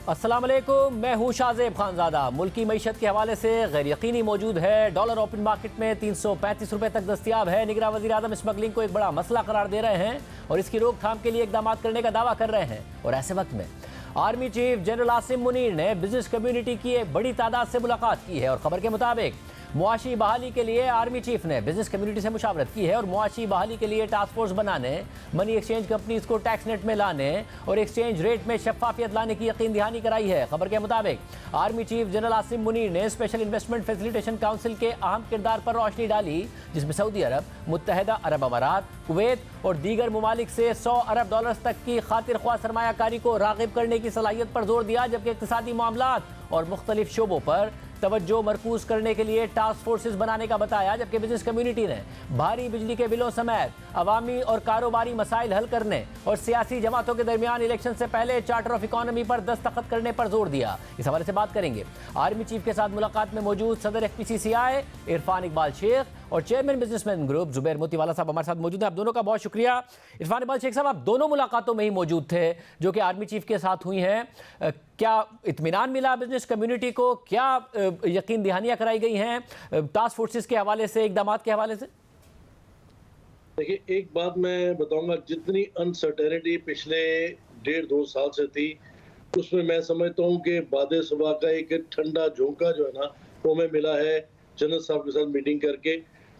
अस्सलाम वालेकुम, मैं हूँ शाहजेब खानजादा। मुल्की मईशत के हवाले से गैर यकीनी मौजूद है। डॉलर ओपन मार्केट में 335 रुपए तक दस्तियाब है। निगरान वज़ीर आज़म स्मगलिंग को एक बड़ा मसला करार दे रहे हैं और इसकी रोकथाम के लिए इकदाम करने का दावा कर रहे हैं। और ऐसे वक्त में army chief general Asim Munir ने बिजनेस कम्युनिटी की एक बड़ी तादाद से मुलाकात की है और खबर के मुताबिक मुआशी बहाली के लिए आर्मी चीफ ने बिजनेस कम्युनिटी से मुशावरत की है और मुआशी बहाली के लिए टास्क फोर्स बनाने, मनी एक्सचेंज कंपनीज को टैक्स नेट में लाने और एक्सचेंज रेट में शफाफियत लाने की यकीन दहानी कराई है। खबर के मुताबिक army chief general Asim Munir ने स्पेशल इन्वेस्टमेंट फैसिलिटेशन काउंसिल के अहम किरदार पर रोशनी डाली, जिसमें सऊदी अरब, मुत्तहदा अरब अमारात, कुवैत और दीगर ममालिक से $100 अरब तक की खातिर ख्वाह सरमायाकारी को राग़िब करने की सलाहियत पर जोर दिया, जबकि इक़्तिसादी मामलात और मुख्तलिफ शोबों पर तवज्जो मरकूज करने के लिए टास्क फोर्सेस बनाने का बताया। जबकि बिजनेस कम्युनिटी ने भारी बिजली के बिलों समेत अवामी और कारोबारी मसाइल हल करने और सियासी जमातों के दरमियान इलेक्शन से पहले चार्टर ऑफ इकॉनमी पर दस्तखत करने पर जोर दिया। इस हवाले से बात करेंगे आर्मी चीफ के साथ मुलाकात में मौजूद सदर FPCCI इरफान इकबाल शेख और chairman businessman group Zubair Motiwala साहब हमारे साथ मौजूद हैं। आप दोनों का बहुत शुक्रिया। इरफान इकबाल शेख साहब, आप दोनों मुलाकातों में ही मौजूद थे जो कि आर्मी चीफ के साथ हुई हैं। क्या इत्मीनान मिला बिजनेस कम्युनिटी को? क्या यकीन दहानियां कराई गई हैं टास्क फोर्सेस के हवाले से, इकदाम के हवाले से? देखिए, एक बात मैं बताऊंगा, जितनी अनसर्टेनिटी पिछले 1.5-2 साल से थी, उसमें मैं समझता हूँ कि बादे सुबह का एक ठंडा झोंका जो है ना, वो हमें मिला है जनरल साहब के साथ मीटिंग करके।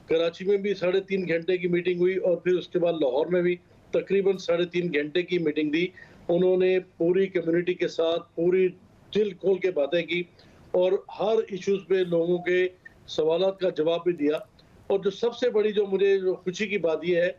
कराची में भी 3.5 घंटे की मीटिंग हुई और फिर उसके बाद लाहौर में भी तकरीबन 3.5 घंटे की मीटिंग दी। उन्होंने पूरी कम्युनिटी के साथ पूरी दिल खोल के बातें की और हर इश्यूज पे लोगों के सवालात का जवाब भी दिया। और जो सबसे बड़ी जो मुझे खुशी की बात यह है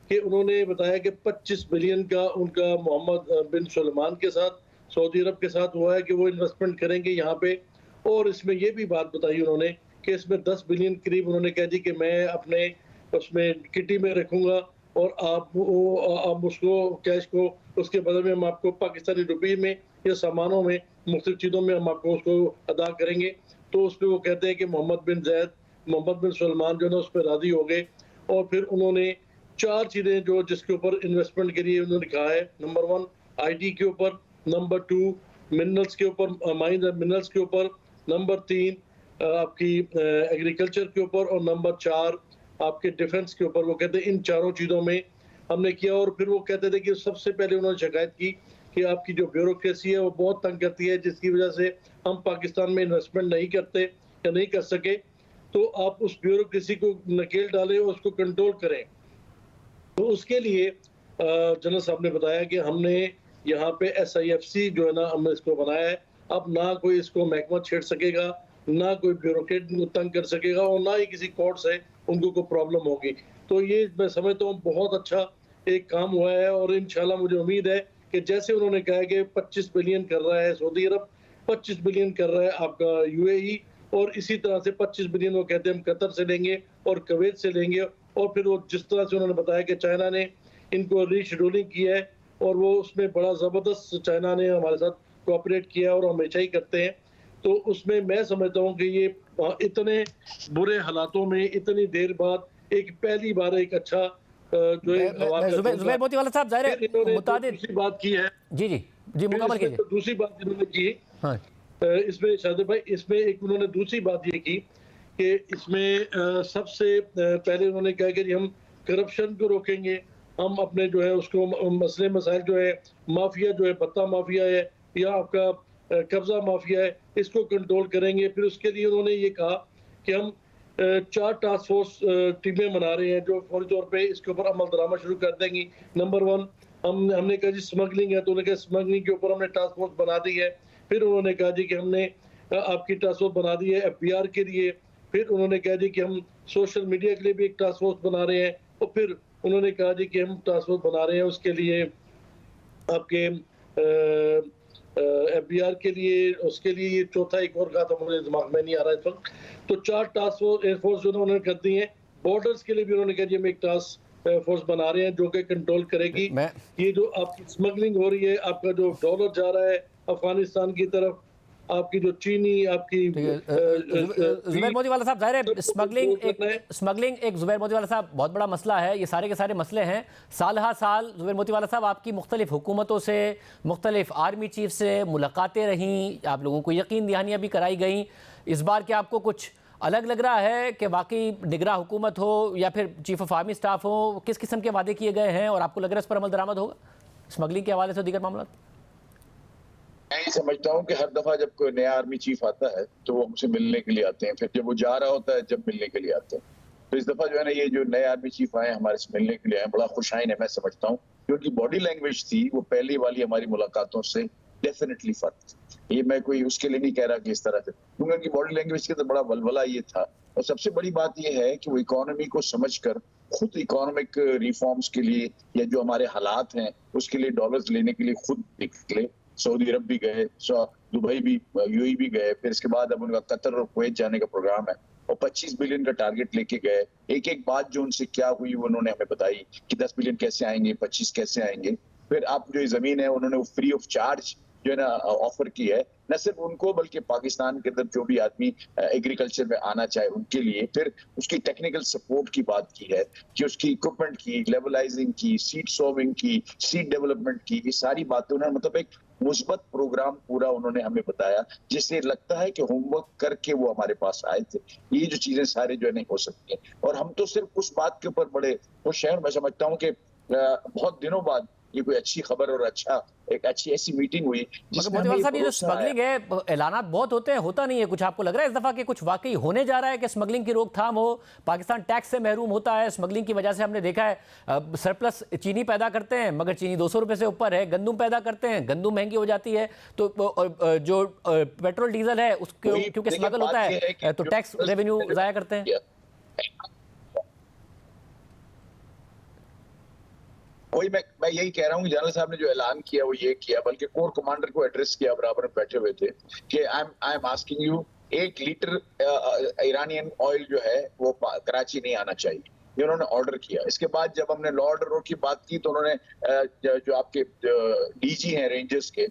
कि उन्होंने बताया कि 25 बिलियन का उनका मोहम्मद बिन सलमान के साथ, सऊदी अरब के साथ हुआ है कि वो इन्वेस्टमेंट करेंगे यहाँ पे। और इसमें ये भी बात बताई उन्होंने कि इसमें 10 बिलियन करीब उन्होंने कह दी कि मैं अपने उसमें किटी में रखूंगा और आप उसको कैश को उसके बदले में हम आपको पाकिस्तानी रुपये में या सामानों में मुख्तलिफ चीज़ों में हम आपको उसको अदा करेंगे। तो उस पर वो कहते हैं कि मोहम्मद बिन सलमान जो है उस पर राजी हो गए। और फिर उन्होंने 4 चीज़ें जो जिसके ऊपर इन्वेस्टमेंट के लिए उन्होंने कहा है। नंबर 1 IT के ऊपर, नंबर 2 मिनरल्स के ऊपर, माइंस एंड मिनरल्स के ऊपर, नंबर 3 आपकी एग्रीकल्चर के ऊपर और नंबर 4 आपके डिफेंस के ऊपर। वो कहते हैं इन चारों चीज़ों में हमने किया। और फिर वो कहते थे कि सबसे पहले उन्होंने शिकायत की कि आपकी जो ब्यूरोक्रेसी है वो बहुत तंग करती है, जिसकी वजह से हम पाकिस्तान में इन्वेस्टमेंट नहीं करते या नहीं कर सके। तो आप उस ब्यूरोक्रेसी को नकेल डालें और उसको कंट्रोल करें। तो उसके लिए जनरल साहब ने बताया कि हमने यहाँ पे SIFC जो है ना, हमने इसको बनाया है। अब ना कोई इसको महकमा छेड़ सकेगा, ना कोई ब्यूरोक्रेट तंग कर सकेगा और ना ही किसी कोर्ट से उनको कोई प्रॉब्लम होगी। तो ये मैं समझता हूँ बहुत अच्छा एक काम हुआ है। और इंशाल्लाह मुझे उम्मीद है कि जैसे उन्होंने कहा है कि 25 बिलियन कर रहा है सऊदी अरब, 25 बिलियन कर रहा है आपका UAE, और इसी तरह से 25 बिलियन वो कहते हैं हम कतर से लेंगे और कुवैत से लेंगे। और फिर वो जिस तरह से उन्होंने बताया कि चाइना ने इनको रीशेड्यूलिंग किया है और वो उसमें बड़ा ज़बरदस्त चाइना ने हमारे साथ कोऑपरेट किया और हमेशा ही करते हैं। तो उसमें मैं समझता हूँ कि ये इतने बुरे हालातों में इतनी देर बाद एक पहली बार एक अच्छा जो है जुबैर मोतीवाला साहब, ज़ाहिर मुतादिद दूसरी बात की है। जी मुकम्मल कीजिए। दूसरी बात इन्होंने की हाँ। इसमें शाहजेब भाई, इसमें एक उन्होंने दूसरी बात ये की कि इसमें सबसे पहले उन्होंने कहा कि हम करप्शन को रोकेंगे, हम अपने जो है उसको मसले मसाइल जो है माफिया जो है भत्ता माफिया है या आपका कब्जा माफिया है, इसको कंट्रोल करेंगे। फिर उसके लिए उन्होंने ये कहा कि हम 4 टास्क फोर्स टीमें बना रहे हैं जो फौरी तौर पे इसके ऊपर अमल दरामद शुरू कर देंगी। नंबर 1 हमने कहा जी स्मगलिंग है, तो उन्होंने कहा स्मगलिंग के ऊपर हमने टास्क फोर्स बना दी है। फिर उन्होंने कहा जी कि हमने आपकी टास्क फोर्स बना दी है FBR के लिए। फिर उन्होंने कहा जी कि हम सोशल मीडिया के लिए भी एक टास्क फोर्स बना रहे हैं। और फिर उन्होंने कहा जी कि हम टास्क फोर्स बना रहे हैं उसके लिए आपके FBR के लिए, उसके लिए ये चौथा एक और कहा था, मुझे दिमाग में नहीं आ रहा इस वक्त। तो 4 टास्क फोर्स एयरफोर्स जो उन्होंने कर दी है। बॉर्डर्स के लिए भी उन्होंने कहा जी हम एक टास्क फोर्स बना रहे हैं जो कि कंट्रोल करेगी ये जो आपकी स्मगलिंग हो रही है, आपका जो डॉलर जा रहा है अफगानिस्तान की तरफ, आपकी जो चीनी, आपकी जुबैर मोदीवाला साहब, जाहिर है स्मगलिंग करना है। जुबैर मोदीवाला साहब बहुत बड़ा मसला है। ये सारे के सारे मसले हैं। साल हा साल जुबैर मोदीवाला साहब आपकी मुख्तलिफ हुकूमतों से, मुख्तलिफ आर्मी चीफ से मुलाकातें रहीं, आप लोगों को यकीन दहानियाँ भी कराई गई। इस बार क्या आपको कुछ अलग लग रहा है कि वाकई निगरां हुकूमत हो या फिर चीफ ऑफ आर्मी स्टाफ हो, किस किस्म के वादे किए गए हैं और आपको लग रहा है इस पर अमल दरामद होगा स्मगलिंग के हवाले से दीगर मामला? मैं ये समझता हूँ कि हर दफा जब कोई नया आर्मी चीफ आता है तो वो हमसे मिलने के लिए आते हैं, फिर जब वो जा रहा होता है जब मिलने के लिए आते हैं। तो इस दफा जो है ना, ये जो नए आर्मी चीफ आए हमारे से मिलने के लिए आए, बड़ा खुशाइन है मैं समझता हूँ, क्योंकि बॉडी लैंग्वेज थी वो पहली वाली हमारी मुलाकातों से डेफिनेटली फर्क थी। ये मैं कोई उसके लिए नहीं कह रहा कि इस तरह से, क्योंकि उनकी बॉडी लैंग्वेज के तो बड़ा वलवला ये था। और सबसे बड़ी बात ये है कि वो इकोनॉमी को समझकर खुद इकोनॉमिक रिफॉर्म्स के लिए या जो हमारे हालात हैं उसके लिए डॉलर्स लेने के लिए खुद निकले। सऊदी अरब भी गए, दुबई भी, यूएई भी गए, फिर इसके बाद अब उनका कतर और कुवैत जाने का प्रोग्राम है और 25 बिलियन का टारगेट लेके गए। एक एक बात जो उनसे क्या हुई वो उन्होंने हमें बताई कि 10 बिलियन कैसे आएंगे, 25 कैसे आएंगे। फिर आप जो जमीन है उन्होंने वो फ्री ऑफ चार्ज जो है ना ऑफर की है, न सिर्फ उनको बल्कि पाकिस्तान के अंदर जो भी आदमी एग्रीकल्चर में आना चाहे उनके लिए। फिर उसकी टेक्निकल सपोर्ट की बात की है कि उसकी इक्विपमेंट की, लेवलाइजिंग की, सीड सोविंग की, सीड डेवलपमेंट की, ये सारी बातें उन्होंने मतलब एक मुस्बत प्रोग्राम पूरा उन्होंने हमें बताया, जिससे लगता है कि होमवर्क करके वो हमारे पास आए थे। ये जो चीजें सारे जो है नहीं हो सकती हैं, और हम तो सिर्फ उस बात के ऊपर बड़े खुश हैं। मैं समझता हूँ कि बहुत दिनों बाद ये कोई अच्छी खबर और एक अच्छी ऐसी मीटिंग हुई जिसमें मोतीवाल साहब, ये जो भरोसा आया। स्मगलिंग है, ऐलानात बहुत होते हैं, होता नहीं है कुछ। आपको लग रहा है इस दफा कि कुछ वाकई होने जा रहा है कि स्मगलिंग की रोकथाम हो? पाकिस्तान टैक्स से महरूम होता है स्मगलिंग की वजह से। हमने देखा है सरप्लस चीनी पैदा करते हैं मगर चीनी 200 रुपए से ऊपर है, गंदुम पैदा करते हैं, गंदुम महंगी हो जाती है, तो जो पेट्रोल डीजल है उसके क्योंकि देखिए, स्मगल बात होता ये है कि तो जो टैक्स रेवेन्यू जाया करते हैं। वही मैं यही कह रहा हूँ कि जनरल साहब ने जो ऐलान किया वो ये किया, बल्कि कोर कमांडर को एड्रेस किया, बराबर में बैठे हुए थे कि I am asking you, 1 litre Iranian oil जो है वो कराची नहीं आना चाहिए, ये उन्होंने ऑर्डर किया। इसके बाद जब हमने लॉ ऑर्डर की बात की तो उन्होंने जो आपके डीजी हैं रेंजर्स के,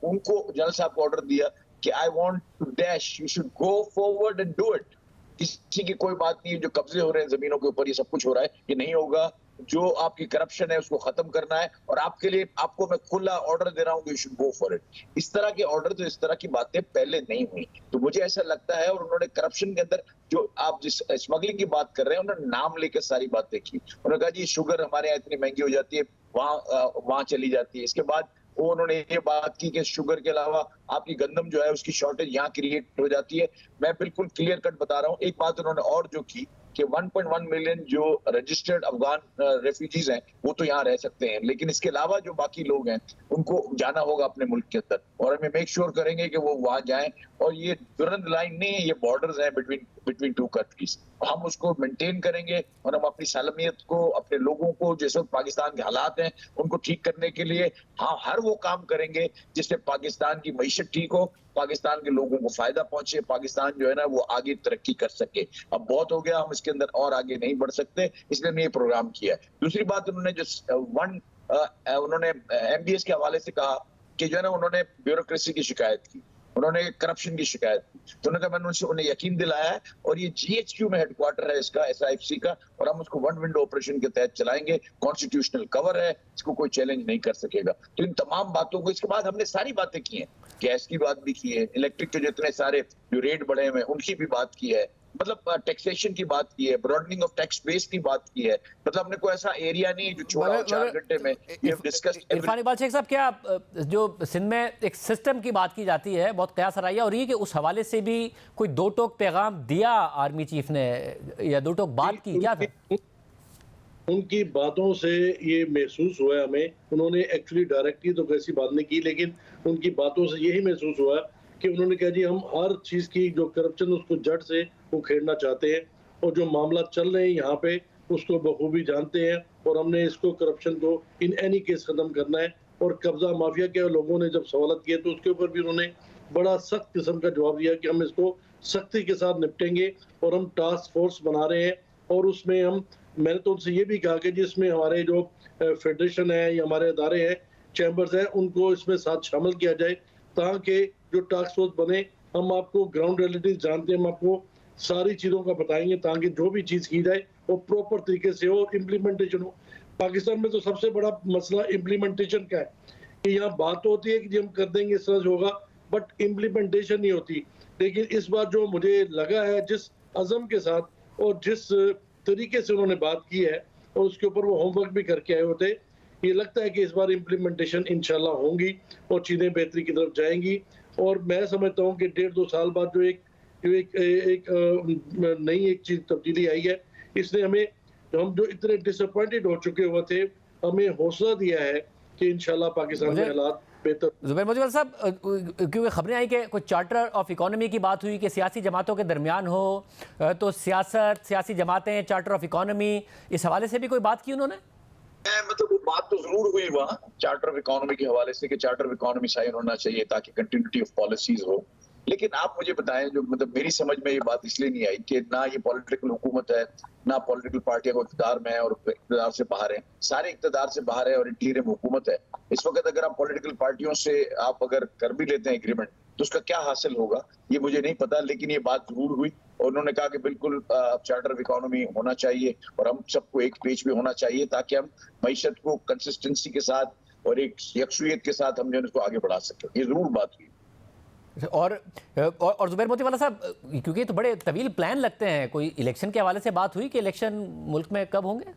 उनको जनरल साहब को ऑर्डर दिया कि I want to dash, you should go forward and do it. किसी की कोई बात नहीं है, जो कब्जे हो रहे हैं जमीनों के ऊपर, ये सब कुछ हो रहा है, ये नहीं होगा। जो आपकी करप्शन है उसको खत्म करना है, और आपके लिए आपको मैं खुला ऑर्डर दे रहा हूँ, you should go for it. इस तरह के ऑर्डर, तो इस तरह की बातें पहले नहीं हुई। तो मुझे ऐसा लगता है, और उन्होंने करप्शन के अंदर जो आप जिस स्मगलिंग की बात कर रहे हैं, उन्होंने नाम लेकर सारी बातें की। उन्होंने कहा जी शुगर हमारे यहाँ इतनी महंगी हो जाती है, वहां चली जाती है। इसके बाद वो उन्होंने ये बात की कि शुगर के अलावा आपकी गंदम जो है उसकी शॉर्टेज यहाँ क्रिएट हो जाती है। मैं बिल्कुल क्लियर कट बता रहा हूँ। एक बात उन्होंने और जो की कि 1.1 मिलियन जो रजिस्टर्ड अफगान रेफ्यूजीज हैं वो तो यहाँ रह सकते हैं, लेकिन इसके अलावा जो बाकी लोग हैं उनको जाना होगा अपने मुल्क के अंदर, और हमें मेक श्योर करेंगे कि वो वहां जाएं। और ये दुरंत लाइन नहीं है, ये बॉर्डर्स हैं बिटवीन 2 कंट्रीज, हम उसको मेंटेन करेंगे, और हम अपनी सालमियत को, अपने लोगों को, जैसे पाकिस्तान के हालात हैं उनको ठीक करने के लिए हर वो काम करेंगे जिससे पाकिस्तान की मईशत ठीक हो, पाकिस्तान के लोगों को फायदा पहुंचे, पाकिस्तान जो है ना वो आगे तरक्की कर सके। अब बहुत हो गया, हम इसके अंदर और आगे नहीं बढ़ सकते, इसलिए हमने ये प्रोग्राम किया है। दूसरी बात, उन्होंने जो उन्होंने एमबीएस के हवाले से कहा कि जो है ना उन्होंने ब्यूरोक्रेसी की शिकायत की, उन्होंने करप्शन की शिकायत की, तो उन्होंने कहा मैंने उनसे उन्हें यकीन दिलाया है, और ये जीएचक्यू में हेडक्वार्टर है इसका, एसआईएफसी का, और हम उसको 1 विंडो ऑपरेशन के तहत चलाएंगे। कॉन्स्टिट्यूशनल कवर है, इसको कोई चैलेंज नहीं कर सकेगा। तो इन तमाम बातों को, इसके बाद हमने सारी बातें की हैं, गैस की बात भी की है, इलेक्ट्रिक के जितने सारे जो रेट बढ़े हुए हैं उनकी भी बात की है, मतलब टैक्सेशन की बात की है, ब्रॉडनिंग ऑफ टैक्स बेस की बात की है। मतलब हमने कोई ऐसा एरिया नहीं जो छोड़ा 4 घंटे में। इरफान इकबाल शेख साहब, क्या जो सिंध में एक सिस्टम की बात की जाती है, बहुत कयास रही है, और ये कि उस हवाले से भी कोई 2 टोक पैगाम दिया आर्मी चीफ ने, या 2 टोक बात की, क्या था? उनकी बातों से ये महसूस हुआ हमें, उन्होंने एक्चुअली डायरेक्टली तो कैसी बात नहीं की, लेकिन उनकी बातों से यही महसूस हुआ कि उन्होंने कहा जी हम हर चीज़ की जो करप्शन उसको जड़ से उखेड़ना चाहते हैं, और जो मामला चल रहे हैं यहाँ पे उसको बखूबी जानते हैं, और हमने इसको करप्शन को इन एनी केस ख़त्म करना है। और कब्जा माफिया के लोगों ने जब सवालत किए तो उसके ऊपर भी उन्होंने बड़ा सख्त किस्म का जवाब दिया कि हम इसको सख्ती के साथ निपटेंगे, और हम टास्क फोर्स बना रहे हैं, और उसमें मैंने तो उनसे ये भी कहा कि जिसमें हमारे जो फेडरेशन है या हमारे अदारे हैं, चैम्बर्स हैं, उनको इसमें साथ शामिल किया जाए, ताकि जो टास्क फोर्स बने, हम आपको ग्राउंड रियलिटीज जानते हैं, हम आपको सारी चीज़ों का बताएंगे ताकि जो भी चीज़ की जाए वो प्रॉपर तरीके से हो और इम्प्लीमेंटेशन हो। पाकिस्तान में तो सबसे बड़ा मसला इम्प्लीमेंटेशन का है कि यहाँ बात तो होती है कि जी हम कर देंगे, इस तरह से होगा, बट इम्प्लीमेंटेशन नहीं होती। लेकिन इस बार जो मुझे लगा है, जिस अज़म के साथ और जिस तरीके से उन्होंने बात की है और उसके ऊपर वो होमवर्क भी करके आए होते, ये लगता है कि इस बार इम्प्लीमेंटेशन इंशाल्लाह होंगी और चीज़ें बेहतरी की तरफ जाएंगी। और मैं समझता हूँ कि 1.5-2 साल बाद जो एक नई एक चीज़ तब्दीली आई है, इसने हमें, हम जो इतने डिसअपॉइंटेड हो चुके हुए थे, हमें हौसला दिया है कि इंशाल्लाह पाकिस्तान में हालात बेहतर। जुबैर मुजफ्फर साहब, क्योंकि खबरें आई कि कुछ चार्टर ऑफ इकोनॉमी की बात हुई कि सियासी जमातों के दरमियान हो, तो सियासत, सियासी जमातें, चार्टर ऑफ इकोनॉमी, इस हवाले से भी कोई बात की उन्होंने? मतलब वो बात तो जरूर हुई वहाँ चार्टर ऑफ इकोनॉमी के हवाले से कि चार्टर ऑफ इकोनॉमी साइन होना चाहिए ताकि कंटिन्यूटी ऑफ पॉलिसीज हो। लेकिन आप मुझे बताएं, जो मतलब मेरी समझ में ये बात इसलिए नहीं आई कि ना ये पॉलिटिकल हुकूमत है, ना पॉलिटिकल पार्टियां को इक़्तिदार में है और इक़्तिदार से बाहर है, सारे इक़्तिदार से बाहर है और इंटीरियम हुकूमत है। इस वक्त अगर आप पॉलिटिकल पार्टियों से आप अगर कर भी लेते हैं एग्रीमेंट, तो उसका क्या हासिल होगा ये मुझे नहीं पता। लेकिन ये बात जरूर हुई और उन्होंने कहा कि बिल्कुल चार्टर ऑफ इकोनॉमी होना चाहिए और हम सबको एक पेज पे होना चाहिए ताकि हम मईशत को कंसिस्टेंसी के साथ और एक यकसुयत के साथ हम जो है उसको आगे बढ़ा सकें। ये जरूर बात हुई। और जुबैर मोतीवाला साहब, क्योंकि तो बड़े तवील प्लान लगते हैं, कोई इलेक्शन के हवाले से बात हुई कि इलेक्शन मुल्क में कब होंगे?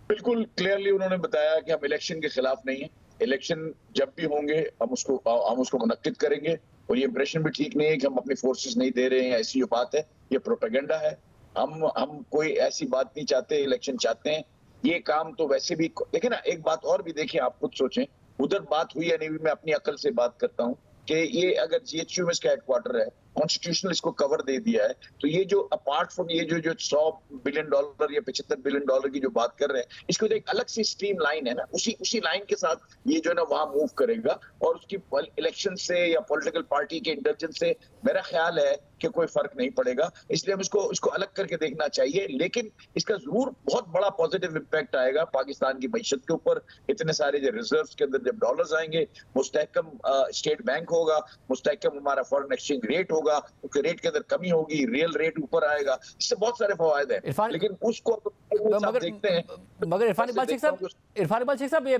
बिल्कुल क्लियरली उन्होंने बताया कि हम इलेक्शन के खिलाफ नहीं है। इलेक्शन जब भी होंगे हम उसको मुनक्किद करेंगे और ये इंप्रेशन भी ठीक नहीं है कि हम अपनी फोर्सेस नहीं दे रहे हैं, ऐसी जो बात है ये प्रोपेगेंडा है। हम कोई ऐसी बात नहीं चाहते, इलेक्शन चाहते हैं। ये काम तो वैसे भी देखिए ना, एक बात और भी देखिए, आप खुद सोचें, उधर बात हुई या नहीं हुई, मैं अपनी अकल से बात करता हूँ कि ये अगर GHQ में इसका हेडक्वार्टर है, कॉन्स्टिट्यूशनल इसको कवर दे दिया है, तो ये जो अपार्ट फ्रॉम ये जो $100 बिलियन या $75 बिलियन की जो बात कर रहे हैं, इसको तो एक अलग सी स्ट्रीम लाइन है ना, उसी लाइन के साथ ये जो है ना वहां मूव करेगा और उसकी इलेक्शन से या पॉलिटिकल पार्टी के इंटरजेंस से मेरा ख्याल है कि कोई फर्क नहीं पड़ेगा। इसलिए हम इसको अलग करके देखना चाहिए। लेकिन इसका जरूर बहुत बड़ा पॉजिटिव इम्पैक्ट आएगा पाकिस्तान की मईशत के ऊपर। इतने सारे जो रिजर्व्स के अंदर जब डॉलर्स आएंगे, मुस्तहकम स्टेट बैंक होगा, मुस्तहकम हमारा फॉरेन एक्सचेंज रेट होगा, उसके रेट के अंदर कमी होगी, रियल रेट ऊपर आएगा, इससे बहुत सारे फवायद हैं। लेकिन उसको देखते हैं। मगर इरफान इकबाल शेख साहब, ये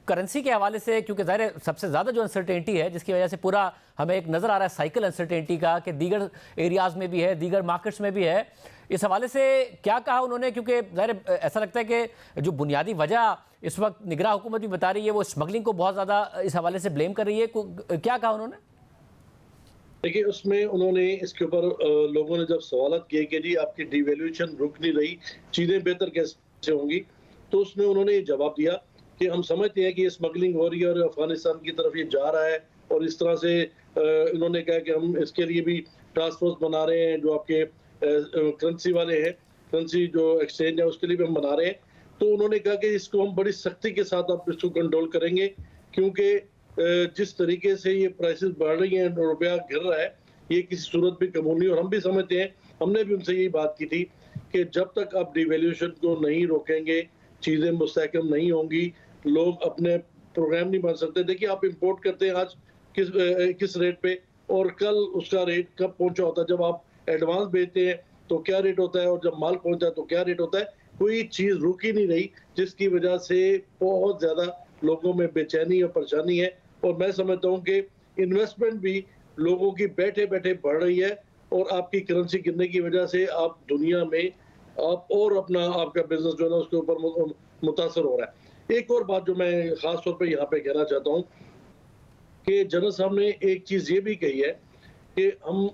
करेंसी के हवाले से, क्योंकि ज़ाहिर है सबसे ज़्यादा जो अनसर्टेनिटी है, जिसकी वजह से पूरा हमें एक नज़र आ रहा है साइकिल अनसर्टेनिटी का, कि दीगर एरियाज में भी है, दीगर मार्केट्स में भी है, इस हवाले से क्या कहा उन्होंने? क्योंकि ज़ाहिर ऐसा लगता है कि जो बुनियादी वजह इस वक्त निगरान हुकूमत भी बता रही है, वो स्मगलिंग को बहुत ज़्यादा इस हवाले से ब्लेम कर रही है। क्या कहा उन्होंने? देखिए, उसमें उन्होंने इसके ऊपर लोगों ने जब सवाल किए कि जी आपकी डिवैल्यूएशन रुक नहीं रही, चीज़ें बेहतर कैसे होंगी, तो उसमें उन्होंने ये जवाब दिया कि हम समझते हैं कि ये स्मगलिंग हो रही है और अफगानिस्तान की तरफ ये जा रहा है, और इस तरह से इन्होंने कहा कि हम इसके लिए भी टास्क फोर्स बना रहे हैं, जो आपके करेंसी वाले हैं, करेंसी जो एक्सचेंज है उसके लिए भी हम बना रहे हैं। तो उन्होंने कहा कि इसको हम बड़ी सख्ती के साथ आप इसको कंट्रोल करेंगे, क्योंकि जिस तरीके से ये प्राइसेस बढ़ रही हैं, रुपया गिर रहा है, ये किसी सूरत भी कबूल नहीं। और हम भी समझते हैं, हमने भी उनसे यही बात की थी कि जब तक आप डिवैल्यूएशन को नहीं रोकेंगे, चीज़ें मुस्तहकम नहीं होंगी, लोग अपने प्रोग्राम नहीं बन सकते। देखिए, आप इंपोर्ट करते हैं आज किस रेट पे, और कल उसका रेट कब पहुंचा होता है। जब आप एडवांस बेचते हैं तो क्या रेट होता है, और जब माल पहुंचता है तो क्या रेट होता है। कोई चीज़ रुक ही नहीं रही, जिसकी वजह से बहुत ज़्यादा लोगों में बेचैनी और परेशानी है। और मैं समझता हूँ कि इन्वेस्टमेंट भी लोगों की बैठे बैठे बढ़ रही है, और आपकी करेंसी गिरने की वजह से आप दुनिया में आप और आपका बिजनेस जो है ना उसके ऊपर मुतासर हो रहा है। एक और बात जो मैं खास तौर पे यहाँ पे कहना चाहता हूँ कि जनरल साहब ने एक चीज़ ये भी कही है कि हम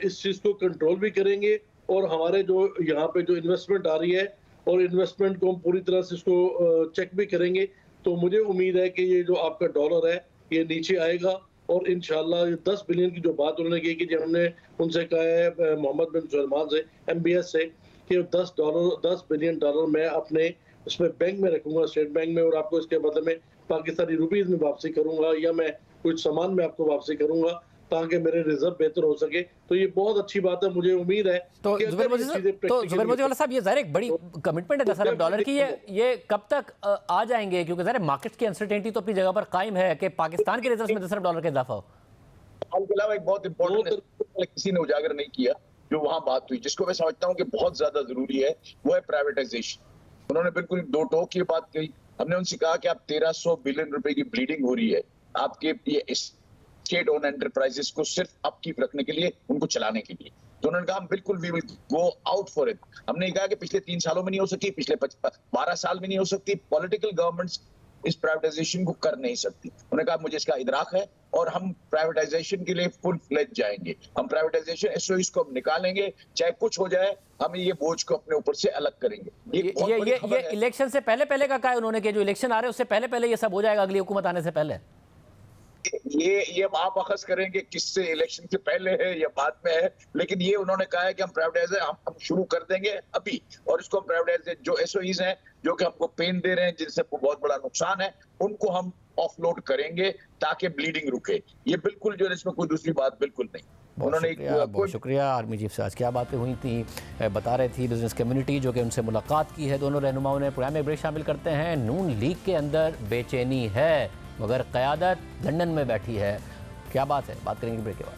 इस चीज़ को कंट्रोल भी करेंगे, और हमारे जो यहाँ पे जो इन्वेस्टमेंट आ रही है, और इन्वेस्टमेंट को हम पूरी तरह से इसको चेक भी करेंगे। तो मुझे उम्मीद है कि ये जो आपका डॉलर है ये नीचे आएगा, और इंशाल्लाह 10 बिलियन की जो बात उन्होंने की कि हमने उनसे कहा है मोहम्मद बिन सलमान से, MBS से, कि 10 बिलियन डॉलर मैं अपने उसमें बैंक में रखूंगा, स्टेट बैंक में, और आपको इसके बदले में पाकिस्तानी रुपीज़ में वापसी करूंगा, या मैं कुछ सामान में आपको वापसी करूंगा। ताकि मेरे रिजर्व बेहतर हो सके। तो ये बहुत अच्छी बात है, मुझे उम्मीद है तो कि अगर जुबैर ये मोदी चीजें जुबैर मोदी वाला साहब, ये ज़ाहिर एक बड़ी कमिटमेंट है 10 अरब डॉलर की, ये कब तक आ जाएंगे? क्योंकि ज़ाहिर मार्केट की अनसर्टेनिटी तो अपनी जगह पर कायम है कि पाकिस्तान के रिजर्व में 10 अरब डॉलर का इजाफा हो। के अलावा एक बहुत इंपॉर्टेंट किसी ने उजागर नहीं किया, जो वहां बात हुई, जिसको मैं समझता हूँ कि बहुत ज्यादा जरूरी है, वो है प्राइवेटाइजेशन। उन्होंने बिल्कुल दो टोक ये बात कही। हमने उनसे कहा कि आप 1300 बिलियन रुपए की ब्लीडिंग हो रही है आपके ये स्टेट ओन एंटरप्राइजेस को सिर्फ अपकीप रखने के लिए, उनको चलाने के लिए। तो उन्होंने कहा बिल्कुल we will go out for it. हमने कहा कि पिछले 3 सालों में नहीं हो सकी, पिछले 12 साल में नहीं हो सकती। पॉलिटिकल गवर्नमेंट्स इस प्राइवेटाइजेशन को कर नहीं सकती। उन्होंने कहा मुझे इसका इदराक है और हम प्राइवेटाइजेशन के लिए फुल फ्लेज जाएंगे। हम प्राइवेटाइजेशन एसओईस को हम निकालेंगे, चाहे कुछ हो जाए, हम ये बोझ को अपने ऊपर से अलग करेंगे। ये इलेक्शन से पहले का कहा है उन्होंने कि जो इलेक्शन आ रहे हैं उससे पहले ये सब हो जाएगा, अगली हुकूमत आने से पहले। ये आप अखज़ करेंगे किससे, इलेक्शन से पहले है या बाद में है, लेकिन ये उन्होंने कहा है कि हम प्राइवेटाइजेशन हम शुरू कर देंगे अभी, और इसको हम प्राइवेटाइजेशन जो एसओईज हैं जो कि हमको पेन दे रहे हैं, जिनसे बहुत बड़ा नुकसान है, उनको हम ऑफलोड करेंगे ताकि ब्लीडिंग रुके। ये बिल्कुल जो है, इसमें कोई दूसरी बात बिल्कुल नहीं। बहुत शुक्रिया आर्मी चीफ से आज क्या बातें हुई थी, बता रहे थी बिजनेस कम्युनिटी जो कि उनसे मुलाकात की है दोनों रहनुमाओं ने। प्रोग्राम में ब्रेक शामिल करते हैं। नून लीग के अंदर बेचैनी है मगर क़यादत लंदन में बैठी है, क्या बात है, बात करेंगे ब्रेक के बाद।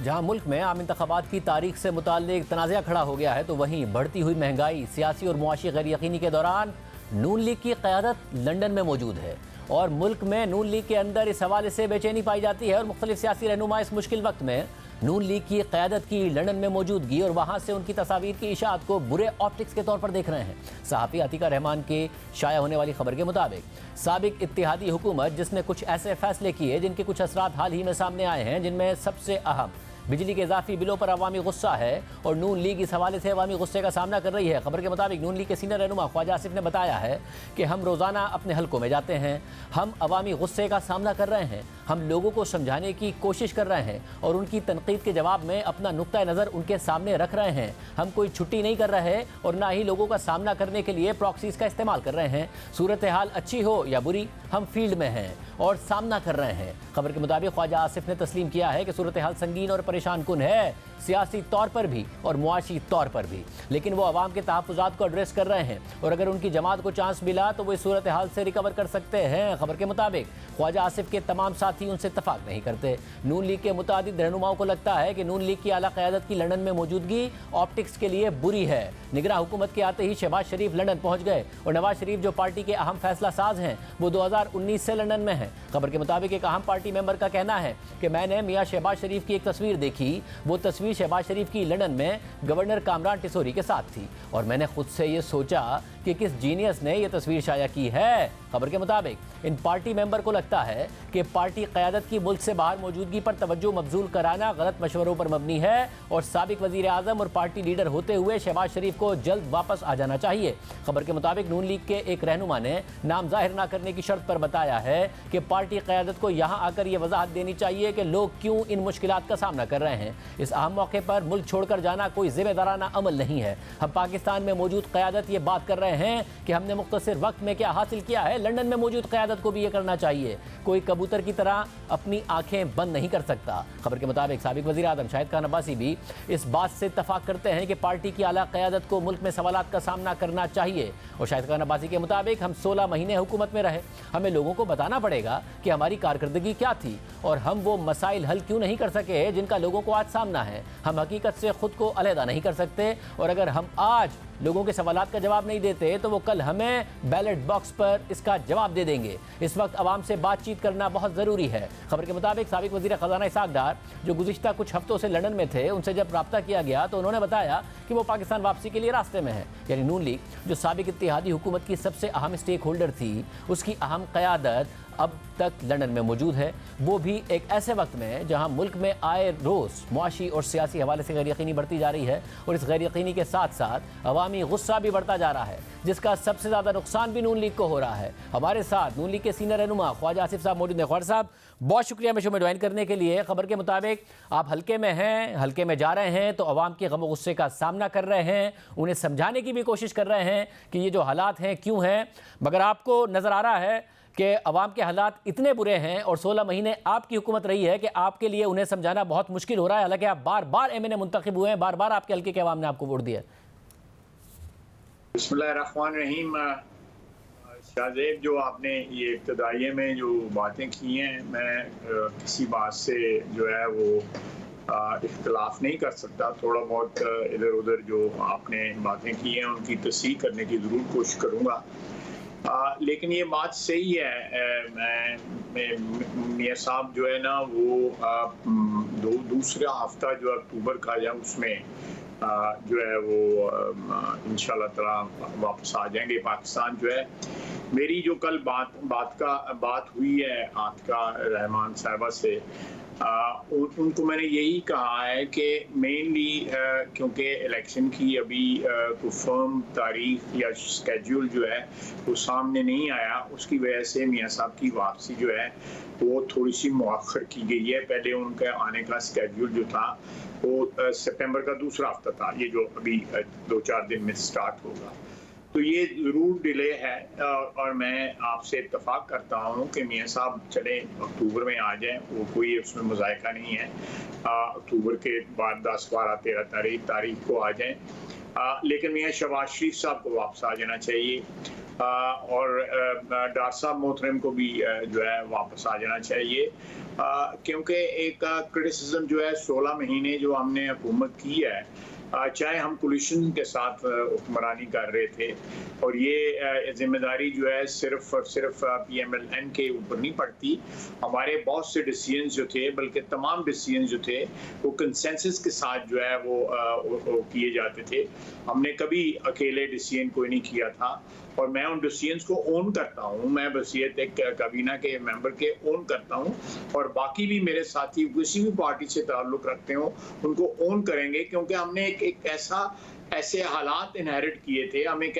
जहां मुल्क में आम इंतखाबात की तारीख से मुताल्लिक तनाज़ा खड़ा हो गया है, तो वहीं बढ़ती हुई महंगाई, सियासी और मुआशी गैर यकीनी के दौरान नून लीग की क़यादत लंदन में मौजूद है और मुल्क में नून लीग के अंदर इस हवाले से बेचैनी पाई जाती है और मुख्तलिफ सियासी रहनुमा इस मुश्किल वक्त में नून लीग की क़यादत की लंदन में मौजूदगी और वहाँ से उनकी तस्वीर की इशाअत को बुरे ऑप्टिक्स के तौर पर देख रहे हैं। सहाफ़ी अतीका रहमान के शाया होने वाली खबर के मुताबिक साबिक इत्तेहादी हुकूमत, जिसने कुछ ऐसे फैसले किए जिनके कुछ असरात हाल ही में सामने आए हैं, जिनमें सबसे अहम बिजली के इजाफी बिलों पर अवामी गुस्सा है और नून लीग इस हवाले से अवामी गुस्से का सामना कर रही है। खबर के मुताबिक नून लीग के सीनियर रहनुमा ख्वाजा आसिफ ने बताया है कि हम रोज़ाना अपने हलकों में जाते हैं, हम अवामी गुस्से का सामना कर रहे हैं, हम लोगों को समझाने की कोशिश कर रहे हैं और उनकी तनकीद के जवाब में अपना नुक्ता नज़र उनके सामने रख रहे हैं। हम कोई छुट्टी नहीं कर रहे और ना ही लोगों का सामना करने के लिए प्रॉक्सीज़ का इस्तेमाल कर रहे हैं। सूरत हाल अच्छी हो या बुरी, हम फील्ड में हैं और सामना कर रहे हैं। खबर के मुताबिक ख्वाजा आसिफ ने तस्लीम किया है कि सूरत हाल संगीन और परेशान कुन है, सियासी तौर पर भी और मुआशी तौर पर भी, लेकिन वो अवाम के तहफ़्फ़ुज़ात को एड्रेस कर रहे हैं और अगर उनकी जमात को चांस मिला तो वो इस सूरत हाल से रिकवर कर सकते हैं। खबर के मुताबिक ख्वाजा आसिफ के तमाम साथी उनसे इत्तफाक नहीं करते। नून लीग के मुतादिद रहनुमाओं को लगता है कि नून लीग की आला क़यादत की लंदन में मौजूदगी ऑप्टिक्स के लिए बुरी है। निगरान हुकूमत के आते ही शहबाज शरीफ लंदन पहुंच गए और नवाज शरीफ जो पार्टी के अहम फैसला साज हैं, वो 2019 से लंदन में हैं। खबर के मुताबिक एक अहम पार्टी मेंबर का कहना है कि मैंने मियां शहबाज शरीफ की एक तस्वीर देखी, वो तस्वीर शहबाज शरीफ की लंदन में गवर्नर कामरान टिसोरी के साथ थी और मैंने खुद से ये सोचा कि किस जीनियस ने यह तस्वीर शाया की है। खबर के मुताबिक इन पार्टी मेंबर को लगता है कि पार्टी क़यादत की मुल्क से बाहर मौजूदगी पर तवज्जो मबजूल कराना गलत मशवरों पर मबनी है और साबिक वज़ीर आज़म और पार्टी लीडर होते हुए शहबाज शरीफ को जल्द वापस आ जाना चाहिए। खबर के मुताबिक नून लीग के एक रहनुमा ने नाम जाहिर न करने की शर्त पर बताया है कि पार्टी क़यादत को यहाँ आकर यह वजाहत देनी चाहिए कि लोग क्यों इन मुश्किलात का सामना कर रहे हैं। इस अहम मौके पर मुल्क छोड़कर जाना कोई ज़िम्मेदाराना अमल नहीं है। हम पाकिस्तान में मौजूद क़यादत ये बात कर रहे हैं कि हमने मुख्तसर वक्त में क्या हासिल किया है, लंदन में मौजूद क़यादत को भी ये करना चाहिए। कोई कबूतर की तरह अपनी आंखें बंद नहीं कर सकता। खबर के मुताबिक साबिक वज़ीर आज़म शाहिद खान अब्बासी भी इस बात से इत्तफाक करते हैं कि पार्टी की आला क़यादत को मुल्क में सवालात का सामना करना चाहिए और शाहिद खान अब्बासी के मुताबिक हम 16 महीने हुकूमत में रहे, हमें लोगों को बताना पड़ेगा कि हमारी कारकर्दगी क्या थी और हम वो मसाइल हल क्यों नहीं कर सके जिनका लोगों को आज सामना है। हम हकीकत से खुद को अलहदा नहीं कर सकते और अगर हम आज लोगों के सवालात का जवाब नहीं देते तो वो कल हमें बैलेट बॉक्स पर इसका जवाब दे देंगे। इस वक्त आवाम से बातचीत करना बहुत ज़रूरी है। खबर के मुताबिक साबिक वज़ीर ख़ज़ाना इसहाक़ डार जो गुज़िश्ता कुछ हफ्तों से लंदन में थे, उनसे जब रब्ता किया गया तो उन्होंने बताया कि वो पाकिस्तान वापसी के लिए रास्ते में है। यानी नून लीग जो साबिक इत्तेहादी हुकूमत की सबसे अहम स्टेक होल्डर थी, उसकी अहम क़यादत अब तक लंदन में मौजूद है, वो भी एक ऐसे वक्त में जहां मुल्क में आए रोज़ मुआशी और सियासी हवाले से गैर यकीनी बढ़ती जा रही है और इस गैर यकीनी के साथ साथ अवामी गुस्सा भी बढ़ता जा रहा है, जिसका सबसे ज़्यादा नुकसान भी नून लीग को हो रहा है। हमारे साथ नून लीग के सीनियर रहनुमा ख्वाजा आसिफ साहब मौजूद हैं। ख्वाजा साहब, बहुत शुक्रिया में शो में ज्वाइन करने के लिए। खबर के मुताबिक आप हल्के में हैं, हल्के में जा रहे हैं तो अवाम के गम गुस्से का सामना कर रहे हैं, उन्हें समझाने की भी कोशिश कर रहे हैं कि ये जो हालात हैं क्यों हैं, मगर आपको नज़र आ रहा है कि अवाम के हालात इतने बुरे हैं और 16 महीने आपकी हुकूमत रही है कि आपके लिए उन्हें समझाना बहुत मुश्किल हो रहा है, हालांकि आप बार बार MNA मुंतखब हुए हैं, बार बार आपके हल्के के अवाम ने आपको वोट दिया। बिस्मिल्लाहिर्रहमानिर्रहीम। शाहजेब, जो आपने ये इब्तदाइये में जो बातें की हैं, मैं किसी बात से जो है वो इख्तलाफ नहीं कर सकता। थोड़ा बहुत इधर उधर जो आपने बातें की हैं उनकी तस्दीक करने की ज़रूर कोशिश करूँगा, लेकिन ये बात सही है। मैं मियाँ साहब जो है ना वो दूसरा हफ्ता जो अक्टूबर का है उसमें जो है वो इंशाल्लाह ताला वापस आ जाएंगे पाकिस्तान। जो है मेरी जो कल बात हुई है आतिका रहमान साहिबा से, उनको मैंने यही कहा है कि मेनली क्योंकि इलेक्शन की अभी कोई फर्म तारीख या स्केड्यूल जो है वो सामने नहीं आया, उसकी वजह से मियाँ साहब की वापसी जो है वो थोड़ी सी मुअख्खर की गई है। पहले उनके आने का स्केड्यूल जो था वो सितंबर का दूसरा हफ्ता था, ये जो अभी 2-4 दिन में स्टार्ट होगा, तो ये ज़रूर डिले है। और मैं आपसे इत्तफाक करता हूँ कि मियाँ साहब चले अक्टूबर में आ जाएं, वो कोई उसमें मज़ायका नहीं है। अक्टूबर के बाद 10, 12, 13 तारीख को आ जाएं, लेकिन मियाँ शहबाज शरीफ साहब को वापस आ जाना चाहिए और डॉक्टर साहब मोहतरम को भी जो है वापस आ जाना चाहिए, क्योंकि एक क्रिटिसिज्म जो है 16 महीने जो हमने हुकूमत की है, चाहे हम कोलिशन के साथ हुक्मरानी कर रहे थे, और ये जिम्मेदारी जो है सिर्फ और सिर्फ PMLN के ऊपर नहीं पड़ती। हमारे बहुत से डिसीजन जो थे, बल्कि तमाम डिसीजन जो थे वो कंसेंसस के साथ जो है वो किए जाते थे। हमने कभी अकेले डिसीजन कोई नहीं किया था, और मैं उन डिसीजंस को ओन करता हूँ। मैं बसीयत एक काबीना के मेंबर के ओन करता हूँ, और बाकी भी मेरे साथी किसी भी पार्टी से ताल्लुक़ रखते हो उनको ओन करेंगे, क्योंकि हमने एक ऐसे हालात इनहेरिट किए थे, हमें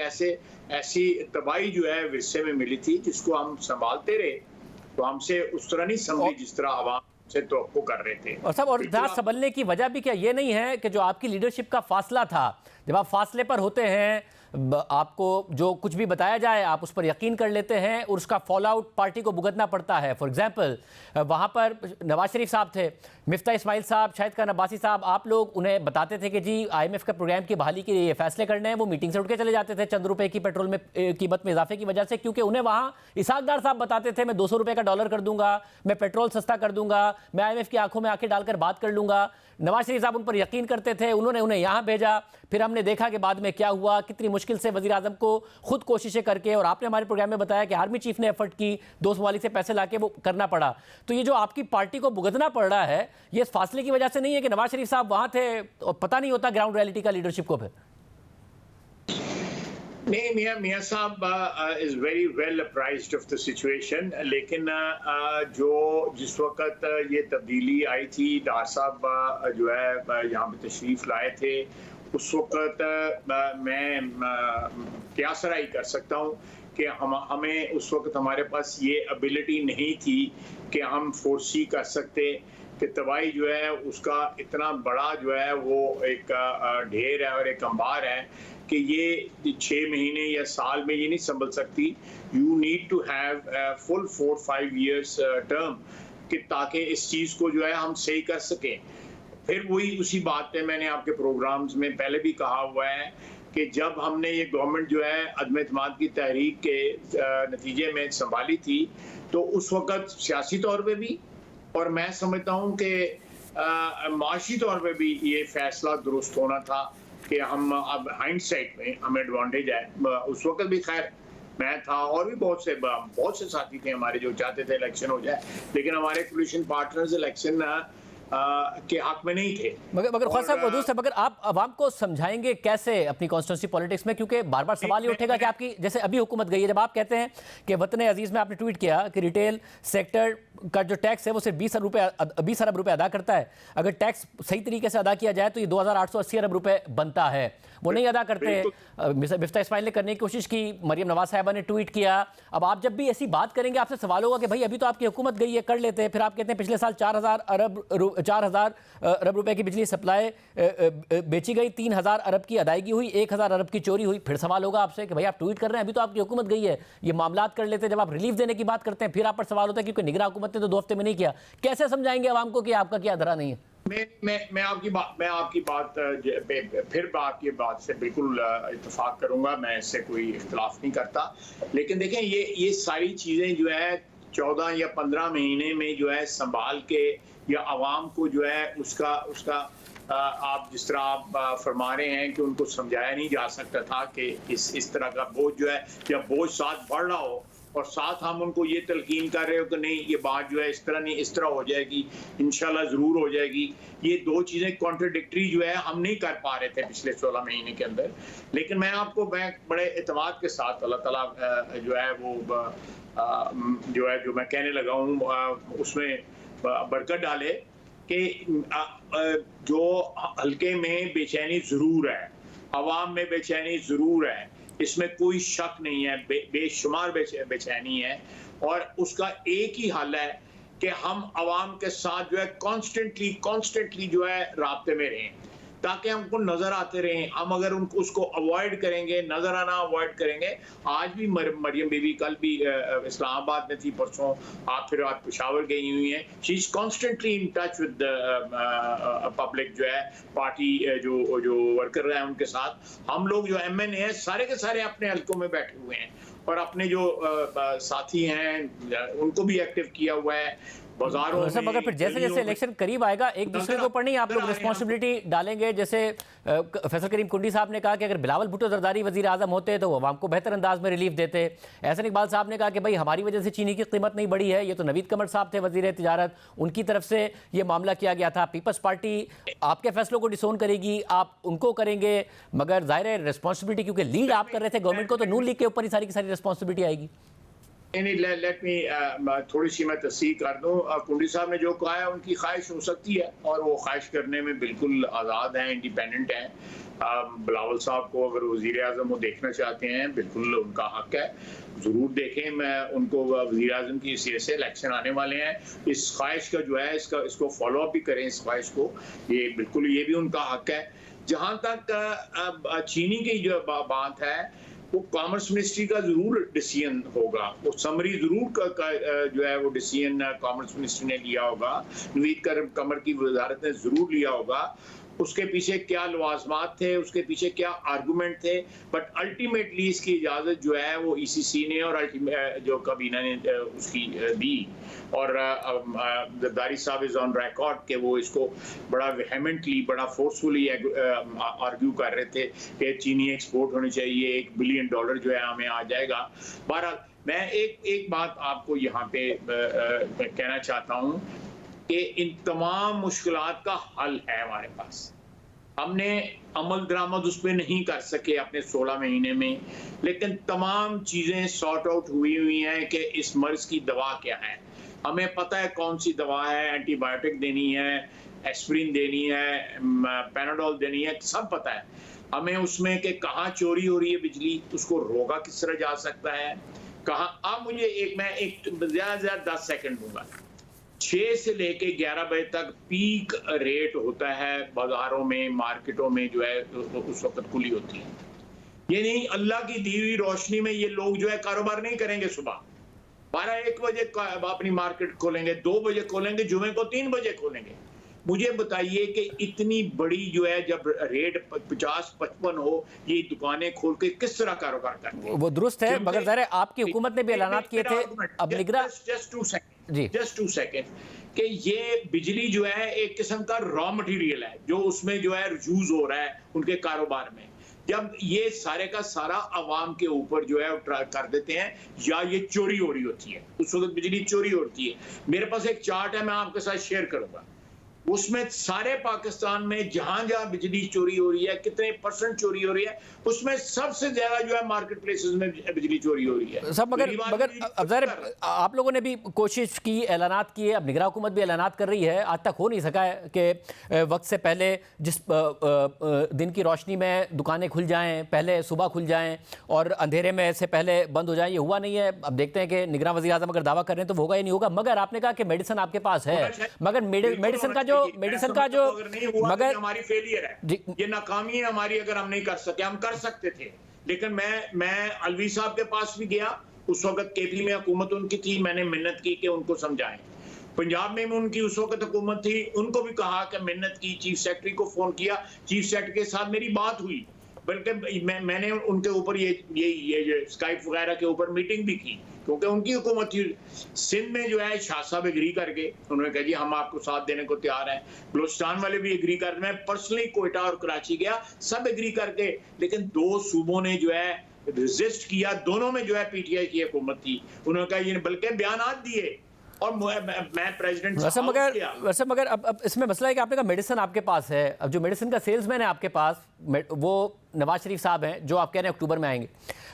ऐसी तबाही जो है विरसे में मिली थी, जिसको हम संभालते रहे, तो हमसे उस तरह नहीं संभली जिस तरह आवाम से तो कर रहे थे। और साहब, और इतना संभलने की वजह भी क्या ये नहीं है कि जो आपकी लीडरशिप का फासला था, जब आप फासले पर होते हैं, आपको जो कुछ भी बताया जाए आप उस पर यकीन कर लेते हैं और उसका फॉल आउट पार्टी को भुगतना पड़ता है। फॉर एग्जांपल, वहाँ पर नवाज शरीफ साहब थे, मिफ्ता इस्माइल साहब, शाहिद खान अब्बासी साहब, आप लोग उन्हें बताते थे कि जी IMF का प्रोग्राम की बहाली के लिए ये फैसले करने हैं, वो मीटिंग से उठ के चले जाते थे चंद रुपए की पेट्रोल में कीमत में इजाफे की वजह से, क्योंकि उन्हें वहाँ इसहाक डार साहब बताते थे मैं 200 रुपये का डॉलर कर दूंगा, मैं पेट्रोल सस्ता कर दूंगा, मैं IMF की आंखों में आंखें डालकर बात कर लूंगा। नवाज शरीफ साहब उन पर यकीन करते थे, उन्होंने उन्हें यहाँ भेजा। फिर हमने देखा कि बाद में क्या हुआ, कितनी मुश्किल से वज़ीर आज़म को खुद कोशिशें करके, और आपने हमारे प्रोग्राम में बताया कि आर्मी चीफ ने एफर्ट की, 2 मवालिक से पैसे लाके वो करना पड़ा। तो ये जो आपकी पार्टी को भुगतना पड़ रहा है, ये इस फासले की वजह से नहीं है कि नवाज शरीफ साहब वहाँ थे और पता नहीं होता ग्राउंड रियलिटी का लीडरशिप को? फिर नहीं, मियाँ साहब is very well apprised of the situation, लेकिन जो जिस वक्त ये तब्दीली आई थी, डार साहब जो है यहाँ पे तशरीफ़ लाए थे, उस वक्त मैं क्या सराही कर सकता हूँ कि हमें उस वक्त हमारे पास ये एबिलिटी नहीं थी कि हम फोर्सी कर सकते कि तबाही जो है उसका इतना बड़ा जो है वो एक ढेर है और एक अंबार है कि ये 6 महीने या साल में ये नहीं संभल सकती। You need to have full 4-5 years term, कि ताकि इस चीज़ को जो है हम सही कर सकें। फिर वही उसी बात पे मैंने आपके प्रोग्राम्स में पहले भी कहा हुआ है कि जब हमने ये गवर्नमेंट जो है अदम एतमाद की तहरीक के नतीजे में संभाली थी, तो उस वक़्त सियासी तौर पे भी, और मैं समझता हूँ कि माशी तौर पे भी ये फैसला दुरुस्त होना था कि हम अब हाइंडसाइट में हमें एडवांटेज है। उस वक्त भी खैर मैं था और भी बहुत से साथी थे हमारे जो चाहते थे इलेक्शन हो जाए, लेकिन हमारे कोलिशन पार्टनर्स इलेक्शन के हक में नहीं थे। मगर ख्वाजा साहब, दूसरा मगर आप अवाम को समझाएंगे कैसे अपनी कॉन्स्टिट्यूंसी पॉलिटिक्स में, क्योंकि बार बार सवाल ये उठेगा कि आपकी जैसे अभी हुकूमत गई है, जब आप कहते हैं कि वतन अजीज़ में आपने ट्वीट किया कि रिटेल सेक्टर का जो टैक्स है वो सिर्फ 20 अरब रुपए अदा करता है। अगर टैक्स सही तरीके से अदा किया जाए तो ये 2880 अरब रुपए बनता है, वो नहीं अदा करते। मिफ्ता इस्माइल ने करने की कोशिश की, मरियम नवाज साहिबा ने ट्वीट किया। अब आप जब भी ऐसी बात करेंगे आपसे सवाल होगा कि भाई अभी तो आपकी हुकूमत गई है, कर लेते हैं। फिर आप कहते हैं पिछले साल 4000 अरब रुपए की बिजली सप्लाई बेची गई, 3000 अरब की अदायगी हुई, 1000 अरब की चोरी हुई। फिर सवाल होगा आपसे कि भाई आप ट्वीट कर रहे हैं, अभी तो आपकी हुकूमत गई है, ये मामलात कर लेते हैं। जब आप रिलीफ देने की बात करते हैं फिर आप पर सवाल होता है क्योंकि निगरान हुकूमत ने तो 2 हफ्ते में नहीं किया। कैसे समझाएंगे आवाम को कि आपका क्या धरा नहीं है? मैं आपकी बात फिर आपकी बात से बिल्कुल इत्तेफाक करूंगा, मैं इससे कोई इख्तिलाफ नहीं करता। लेकिन देखें ये सारी चीजें जो है 14 या 15 महीने में जो है संभाल के या आवाम को जो है उसका आप जिस तरह आप फरमा रहे हैं कि उनको समझाया नहीं जा सकता था कि इस तरह का बोझ जो है या बोझ साथ बढ़ रहा हो और साथ हम उनको ये तलकीन कर रहे हो कि नहीं ये बात जो है इस तरह नहीं इस तरह हो जाएगी, इंशाल्लाह ज़रूर हो जाएगी। ये दो चीज़ें कॉन्ट्रडिक्टरी जो है हम नहीं कर पा रहे थे पिछले 16 महीने के अंदर। लेकिन मैं बड़े एतमाद के साथ अल्लाह ताला जो है वो जो मैं कहने लगा हूँ उसमें बरकत डाले कि जो हल्के में बेचैनी ज़रूर है, अवाम में बेचैनी ज़रूर है, इसमें कोई शक नहीं है, बेशुमार बेचैनी है। और उसका एक ही हल है कि हम अवाम के साथ जो है कॉन्स्टेंटली जो है राब्ते में रहें ताकि हमको नजर आते रहें। हम अगर उनको उसको अवॉइड करेंगे, नजर आना अवॉइड करेंगे। आज भी मरियम बीबी कल भी इस्लामाबाद में थी, परसों आप फिर आप पेशावर गई हुई हैं। She is constantly in touch with public जो है पार्टी जो वर्कर हैं उनके साथ। हम लोग जो MNA हैं सारे के सारे अपने हलकों में बैठे हुए हैं और अपने जो साथी हैं उनको भी एक्टिव किया हुआ है बाजारों में। मगर फिर जैसे जैसे इलेक्शन करीब आएगा एक दूसरे के ऊपर नहीं आप लोग रिस्पॉन्सिबिलिटी डालेंगे। जैसे फैसल करीम कुंडी साहब ने कहा कि अगर बिलावल भुट्टो जरदारी वजीर आजम होते तो वो आवाम को बेहतर अंदाज में रिलीफ देते। एहसन इकबाल साहब ने कहा कि भाई हमारी वजह से चीनी की कीमत नहीं बढ़ी है, ये तो नवीद कमर साहब थे वजीर तिजारत, उनकी तरफ से ये मामला किया गया था। पीपल्स पार्टी आपके फैसलों को डिसोन करेगी, आप उनको करेंगे, मगर जाहिर है रिस्पॉन्सिबिलिटी क्योंकि लीड आप कर रहे थे गवर्नमेंट को, तो नून लीग के ऊपर ही सारी की सारी रिस्पॉन्सिबिलिटी आएगी। लेट मी थोड़ी सी मैं तस्दीक कर दूं। कुंडी साहब ने जो कहा है उनकी ख्वाहिश हो सकती है और वो ख्वाहिश करने में बिल्कुल आज़ाद हैं, इंडिपेंडेंट हैं। बिलावल साहब को अगर वज़ीर आज़म वो देखना चाहते हैं बिल्कुल उनका हक है, ज़रूर देखें। मैं उनको वज़ीर आज़म की हैसियत से इलेक्शन आने वाले हैं, इस ख्वाहिश का जो है इसको फॉलो अप भी करें, इस ख्वाहिश को, ये बिल्कुल ये भी उनका हक है। जहाँ तक चीनी की जो बात है वो कॉमर्स मिनिस्ट्री का जरूर डिसीजन होगा, वो समरी जरूर जो है वो डिसीजन कॉमर्स मिनिस्ट्री ने लिया होगा, नवीद कमर की वजारत ने जरूर लिया होगा। उसके पीछे क्या लवाजमात थे, उसके पीछे क्या आर्गूमेंट थे, बट अल्टीमेटली इसकी इजाज़त जो है वो ECC ने और जो काबीना ने उसकी दी। और जरदारी साहब इज ऑन रिकॉर्ड कि वो इसको बड़ा वेहेमेंटली, बड़ा फोर्सफुली आर्ग्यू कर रहे थे कि चीनी एक्सपोर्ट होनी चाहिए, $1 बिलियन जो है हमें आ जाएगा। बहरहाल मैं एक बात आपको यहाँ पे कहना चाहता हूँ कि इन तमाम मुश्किलात का हल है हमारे पास। हमने अमल दरामद उस पर नहीं कर सके अपने 16 महीने में, लेकिन तमाम चीज़ें सॉर्ट आउट हुई हैं कि इस मर्ज की दवा क्या है। हमें पता है कौन सी दवा है, एंटीबायोटिक देनी है, एस्प्रिन देनी है, पैनाडोल देनी है, सब पता है हमें उसमें कि कहाँ चोरी हो रही है बिजली, उसको रोका किस तरह जा सकता है, कहाँ। अब मुझे मैं ज़्यादा 10 सेकंड दूंगा। 6 से लेके 11 बजे तक पीक रेट होता है बाजारों में, मार्केटों में जो है उस वक्त खुली होती है। ये नहीं अल्लाह की दी हुई रोशनी में ये लोग जो है कारोबार नहीं करेंगे। सुबह 12-1 बजे अपनी मार्केट खोलेंगे, 2 बजे खोलेंगे, जुमे को 3 बजे खोलेंगे। मुझे बताइए कि इतनी बड़ी जो है जब रेट 50-55 हो, ये दुकानें खोल के किस तरह कारोबार करेंगे? वो दुरुस्त है, मगर ज़रा आपकी हुकूमत ने भी ऐलानात किए थे। अब निगरान जस्ट 2 सेकंड कि ये बिजली जो है एक किस्म का रॉ मटेरियल है जो उसमें जो है यूज हो रहा है उनके कारोबार में। जब ये सारे का सारा अवाम के ऊपर जो है कर देते हैं या ये चोरी हो रही होती है, उस वक्त बिजली चोरी होती है। मेरे पास एक चार्ट है, मैं आपके साथ शेयर करूंगा। उसमें सारे पाकिस्तान में जहां जहां बिजली चोरी हो रही है, कितने % चोरी हो रही है, उसमें सबसे ज्यादा जो है मार्केट प्लेसेस में बिजली चोरी हो रही है। सब मगर अब ज़ाहिर आप लोगों ने भी कोशिश की, ऐलानात किए, अब निगरान हुकूमत भी ऐलानात कर रही है, आज तक हो नहीं सका है कि वक्त से पहले जिस दिन की रोशनी में दुकानें खुल जाएं, पहले सुबह खुल जाएं और अंधेरे में से पहले बंद हो जाएं, ये हुआ नहीं है। अब देखते हैं कि निगरान वज़ीर आज़म अगर दावा कर रहे हैं तो होगा या नहीं होगा। मगर आपने कहा कि मेडिसिन आपके पास है, मगर मेडिसिन का जो मगर हमारी फेलियर है, ये नाकामी है हमारी। अगर हम नहीं कर सके, हम कर सकते थे, लेकिन मैं अलवी साहब के पास भी गया, उस वक्त केपी में हुकूमत उनकी थी, मैंने मिन्नत की कि उनको समझाएं। पंजाब में भी उनकी उस वक्त हुकूमत थी, उनको भी कहा कि मिन्नत की, चीफ सेक्रेटरी को फोन किया, चीफ सेक्रेटरी के साथ मेरी बात हुई, बल्कि मैंने उनके ऊपर ये स्काइप वगैरह के ऊपर मीटिंग भी की, क्योंकि उनकी हुकूमत थी। सिंध में जो है शाह साहब एग्री करके उन्होंने कहा जी हम आपको साथ देने को तैयार हैं, बलूचिस्तान वाले भी एग्री कर, मैं पर्सनली कोयटा और कराची गया, सब एग्री करके, लेकिन 2 सूबों ने जो है रेजिस्ट किया। दोनों में जो है पीटीआई की हुकूमत थी, उन्होंने कहा ये, बल्कि बयानात दिए और मैं प्रेसिडेंट वैसे मगर अब इसमें मसला है कि आपने कहा मेडिसिन आपके पास है। अब जो मेडिसिन का सेल्समैन है आपके पास, वो नवाज शरीफ साहब हैं, जो आप कह रहे हैं अक्टूबर में आएंगे।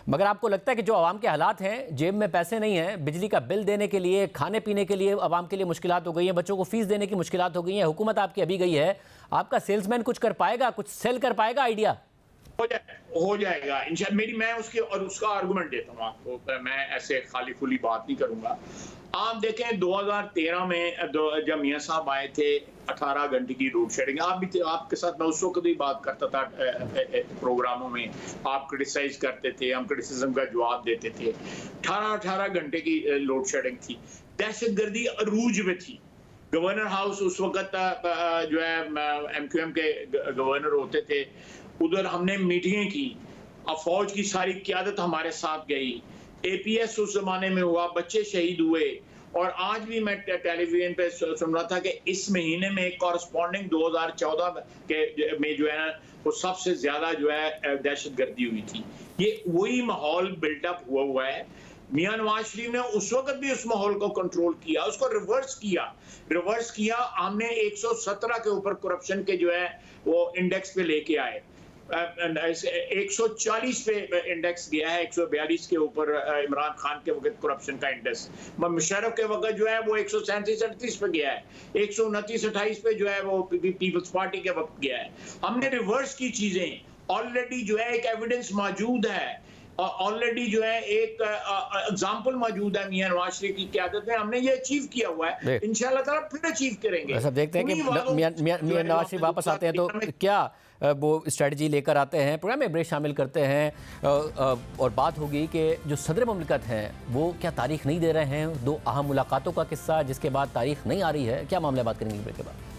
मगर आपको लगता है कि जो आवाम के हालात हैं, जेब में पैसे नहीं हैं, बिजली का बिल देने के लिए, खाने पीने के लिए आवाम के लिए मुश्किलात हो गई हैं, बच्चों को फीस देने की मुश्किलात हो गई हैं, हुकूमत आपकी अभी गई है, आपका सेल्समैन कुछ कर पाएगा, कुछ सेल कर पाएगा आइडिया? हो जाएगा इंशाल्लाह। मैं उसका आर्गुमेंट देता हूँ आपको, मैं ऐसे खाली खुली बात नहीं करूंगा। आप देखें 2013 में जब मियां साहब आए थे, 18 घंटे की लोड शेडिंग, आप भी आपके साथ मैं उस वक्त भी बात करता था प्रोग्रामों में, आप क्रिटिसाइज करते थे, हम क्रिटिसिज्म का जवाब देते थे। 18 घंटे की लोड शेडिंग थी, दहशतगर्दी अरूज में थी। गवर्नर हाउस उस वक्त जो है MQM के गवर्नर होते थे, उधर हमने मीटिंगें की, फौज की सारी क़यादत हमारे साथ गई, APS उस जमाने में हुआ, बच्चे शहीद हुए। और आज भी मैं टेलीविजन पे सुन रहा था कि इस महीने में एक कॉरस्पॉन्डिंग 2014 के में जो है ना, वो सबसे ज्यादा जो है दहशतगर्दी हुई थी। ये वही माहौल बिल्डअप हुआ है। मियां नवाज शरीफ ने उस वक्त भी उस माहौल को कंट्रोल किया, उसको रिवर्स किया। हमने 117 के ऊपर करप्शन के जो है वो इंडेक्स पे लेके आए, 140 पे इंडेक्स गया है, 142 के ऊपर इमरान खान के वक्त करप्शन का इंडेक्स, मुशर्रफ के वक्त जो है वो 137-38 पे गया है, 129-28 पे जो है वो पीपल्स पार्टी के वक्त गया है। हमने रिवर्स की चीजें, ऑलरेडी जो है एक एविडेंस मौजूद है, ऑलरेडी जो है एक एग्जांपल मौजूद है मियां नवाज शरीफ की क़यादत में, हमने ये अचीव किया हुआ है, इंशाल्लाह ताला फिर अचीव करेंगे। सब देखते हैं कि मियां नवाज शरीफ वापस आते हैं तो क्या वो स्ट्रेटजी लेकर आते हैं। प्रोग्राम में ब्रेक शामिल करते हैं और बात होगी कि जो सदर मुमलिकत हैं वो क्या तारीख नहीं दे रहे हैं, 2 अहम मुलाकातों का किस्सा जिसके बाद तारीख नहीं आ रही है, क्या मामला, बात करेंगे ब्रेक के बाद।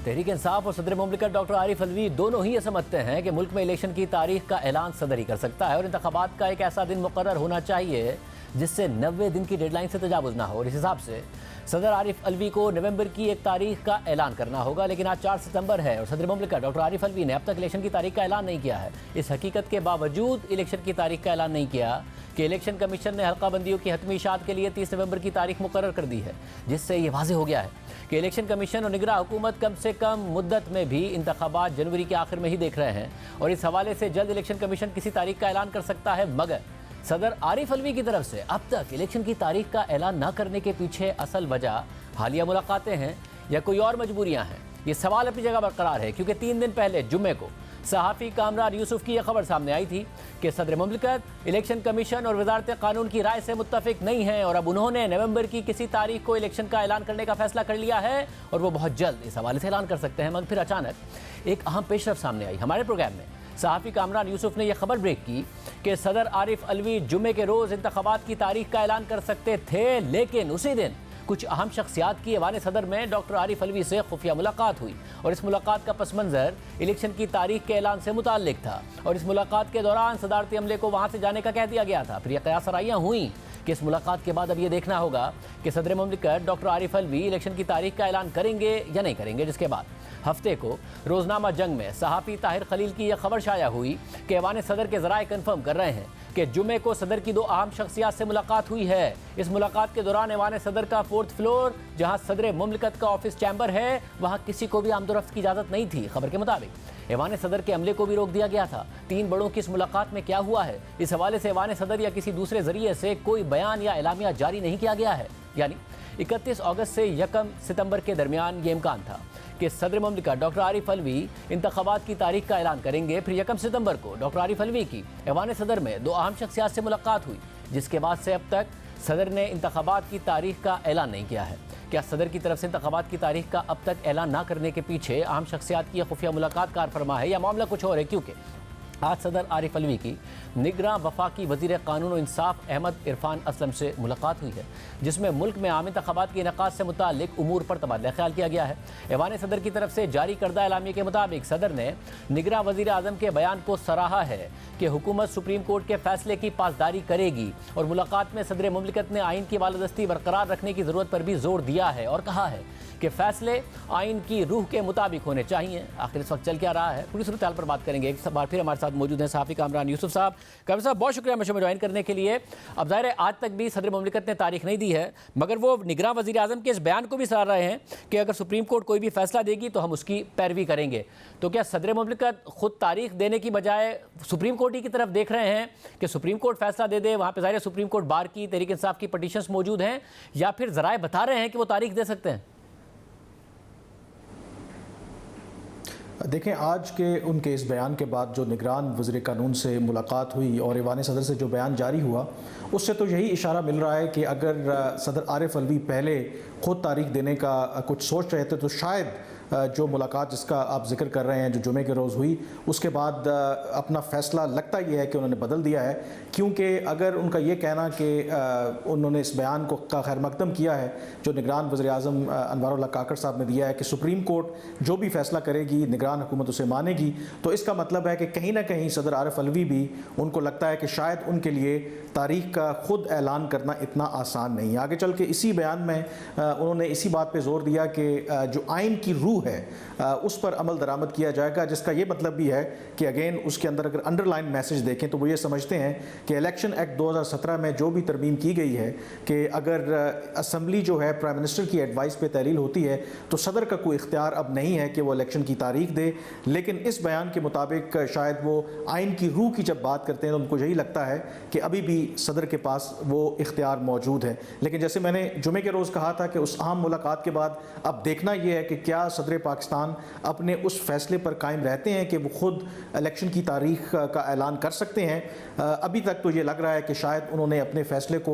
तहरीक इंसाफ और सदर मुमलिकत डॉक्टर आरिफ अलवी दोनों ही ये समझते हैं कि मुल्क में इलेक्शन की तारीख का ऐलान सदर ही कर सकता है और इंतखाबात का एक ऐसा दिन मुकर्रर होना चाहिए जिससे 90 दिन की डेडलाइन से तजावुज़ ना हो। और इस हिसाब से सदर आरिफ अलवी को नवंबर की एक तारीख का ऐलान करना होगा, लेकिन आज 4 सितंबर है और सदर मुमलिकत डॉक्टर आरिफ अलवी ने अब तक इलेक्शन की तारीख का ऐलान नहीं किया है। इस हकीकत के बावजूद इलेक्शन की तारीख का ऐलान नहीं किया कि इलेक्शन कमीशन ने हल्का बंदियों की हतमी इशाअत के लिए 30 नवंबर की तारीख मुकर्रर कर दी है, जिससे ये वाज़ेह हो गया है कि इलेक्शन कमीशन और निगरान हुकूमत कम से कम मुद्दत में भी इंतखाबात जनवरी के आखिर में ही देख रहे हैं और इस हवाले से जल्द इलेक्शन कमीशन किसी तारीख का ऐलान कर सकता है। मगर सदर आरिफ अलवी की तरफ से अब तक इलेक्शन की तारीख का ऐलान न करने के पीछे असल वजह हालिया मुलाकातें हैं या कोई और मजबूरियां हैं, ये सवाल अपनी जगह बरकरार है। क्योंकि 3 दिन पहले जुम्मे को सहाफ़ी कामरान यूसुफ की यह खबर सामने आई थी कि सदर मुमलिकत इलेक्शन कमीशन और वजारत कानून की राय से मुत्तफिक नहीं है और अब उन्होंने नवंबर की किसी तारीख को इलेक्शन का ऐलान करने का फैसला कर लिया है और वो बहुत जल्द इस हवाले से ऐलान कर सकते हैं। मगर फिर अचानक एक अहम पेशरफ सामने आई। हमारे प्रोग्राम में सहाफ़ी कामरान यूसुफ ने यह खबर ब्रेक की कि सदर आरिफ अलवी जुम्मे के रोज़ इंतखाबात की तारीख का ऐलान कर सकते थे, लेकिन उसी दिन कुछ अहम शख्सियात की ऐवान सदर में डॉक्टर आरिफ अलवी से खुफिया मुलाकात हुई और इस मुलाकात का पस मंज़र इलेक्शन की तारीख के ऐलान से मुताल्लिक था और इस मुलाकात के दौरान सदारती अमले को वहाँ से जाने का कह दिया गया था। फिर यह क़यास-आराइयाँ हुई कि इस मुलाकात के बाद अब ये देखना होगा कि सदर मुमलिकत डॉक्टर आरिफ अलवी इलेक्शन की तारीख का ऐलान करेंगे या नहीं करेंगे। जिसके बाद हफ्ते को रोज़नामा जंग में सहाफ़ी ताहिर खलील की यह खबर शाया हुई कि ऐवान सदर के ज़राए कन्फर्म कर रहे हैं कि जुमे को सदर की 2 अहम शख्सियात से मुलाकात हुई है। इस मुलाकात के दौरान ऐवान सदर का 4th फ्लोर जहां सदर मुमलिकत का ऑफिस चैम्बर है, वहां किसी को भी आमदोरफ्त की इजाजत नहीं थी। खबर के मुताबिक ऐवान सदर के अमले को भी रोक दिया गया था। 3 बड़ों की इस मुलाकात में क्या हुआ है, इस हवाले से ऐवान सदर या किसी दूसरे जरिए से कोई बयान या एलामिया जारी नहीं किया गया है। यानी 31 अगस्त से 1 सितंबर के दरमियान ये इम्कान था कि सदर मुमलिकत डॉक्टर आरिफ अलवी इंतखाबात की तारीख का ऐलान करेंगे। फिर 1 सितंबर को डॉक्टर आरिफ अलवी की ऐवान सदर में 2 अहम शख्सियात से मुलाकात हुई, जिसके बाद से अब तक सदर ने इंतखाबात की तारीख का ऐलान नहीं किया है। क्या सदर की तरफ से इंतखाबात की तारीख का अब तक ऐलान ना करने के पीछे अहम शख्सियात की खुफिया मुलाकात कार फरमा है, या मामला कुछ और है? क्योंकि आज सदर आरिफ अलवी की निगरां वफाकी वज़ीर कानून और इंसाफ अहमद इरफान असलम से मुलाकात हुई है, जिसमें मुल्क में आम इंतखाबात के इनेकाद से मुताल्लिक उमूर पर तबादला ख्याल किया गया है। ऐवान सदर की तरफ से जारी करदा एलामिया के मुताबिक सदर ने निगरां वज़ीर आज़म के बयान को सराहा है कि हुकूमत सुप्रीम कोर्ट के फैसले की पासदारी करेगी, और मुलाकात में सदर मुमलिकत ने आइन की बालादस्ती बरकरार रखने की ज़रूरत पर भी जोर दिया है और कहा है कि फैसले आइन की रूह के मुताबिक होने चाहिए। आखिर इस वक्त चल क्या रहा है, पूरी सूरत हाल पर बात करेंगे। एक बार फिर हमारे साथ मौजूद हैं सहाफ़ी कामरान यूसुफ साहब। कामरान साहब, बहुत शुक्रिया मशो में ज्वाइन करने के लिए। अब ज़ाहिर है आज तक भी सदर मुमलिकत ने तारीख नहीं दी है, मगर वो निगरां वज़ीर आज़म के इस बयान को भी सराह रहे हैं कि अगर सुप्रीम कोर्ट कोई भी फैसला देगी तो हम उसकी पैरवी करेंगे। तो क्या सदर मुमलिकत खुद तारीख देने की बजाय सुप्रीम कोर्ट ही की तरफ देख रहे हैं कि सुप्रीम कोर्ट फैसला दे दे? वहाँ पर ज़ाहिर सुप्रीम कोर्ट बार की, तहरीक इंसाफ की पटिशंस मौजूद हैं, या फिर ज़राए बता रहे हैं कि वो तारीख दे सकते हैं? देखें, आज के उनके इस बयान के बाद जो निगरान वज़ीर कानून से मुलाकात हुई और ऐवान सदर से जो बयान जारी हुआ, उससे तो यही इशारा मिल रहा है कि अगर सदर आरिफ अलवी पहले ख़ुद तारीख देने का कुछ सोच रहे थे तो शायद जो मुलाकात जिसका आप जिक्र कर रहे हैं जो जुमे के रोज़ हुई, उसके बाद अपना फ़ैसला लगता ये है कि उन्होंने बदल दिया है। क्योंकि अगर उनका ये कहना कि उन्होंने इस बयान को का खैर मकदम किया है जो निगरान वज़ीर आज़म अनवारुल्लाह काकड़ साहब ने दिया है कि सुप्रीम कोर्ट जो भी फ़ैसला करेगी निगरान हुकूमत उसे मानेगी, तो इसका मतलब है कि कहीं ना कहीं सदर आरिफ अलवी भी उनको लगता है कि शायद उनके लिए तारीख का ख़ुद ऐलान करना इतना आसान नहीं है। आगे चल के इसी बयान में उन्होंने इसी बात पर जोर दिया कि जो आइन की रूह है उस पर अमल दरामद किया जाएगा, जिसका ये मतलब भी है कि अगेन उसके अंदर अगर अंडरलाइन मैसेज देखें तो वो ये समझते हैं कि इलेक्शन एक्ट 2017 में जो भी तरमीम की गई है कि अगर असम्बली जो है प्राइम मिनिस्टर की एडवाइस पे तहलील होती है तो सदर का कोई इख्तियार अब नहीं है कि वो इलेक्शन की तारीख दे। लेकिन इस बयान के मुताबिक शायद वो आइन की रूह की जब बात करते हैं तो उनको यही लगता है कि अभी भी सदर के पास वो इख्तियार मौजूद है। लेकिन जैसे मैंने जुमे के रोज़ कहा था कि उस अहम मुलाकात के बाद अब देखना ये है कि क्या सदर पाकिस्तान अपने उस फैसले पर कायम रहते हैं कि वो खुद इलेक्शन की तारीख का ऐलान कर सकते हैं। अभी तक तो ये लग रहा है कि शायद उन्होंने अपने फैसले को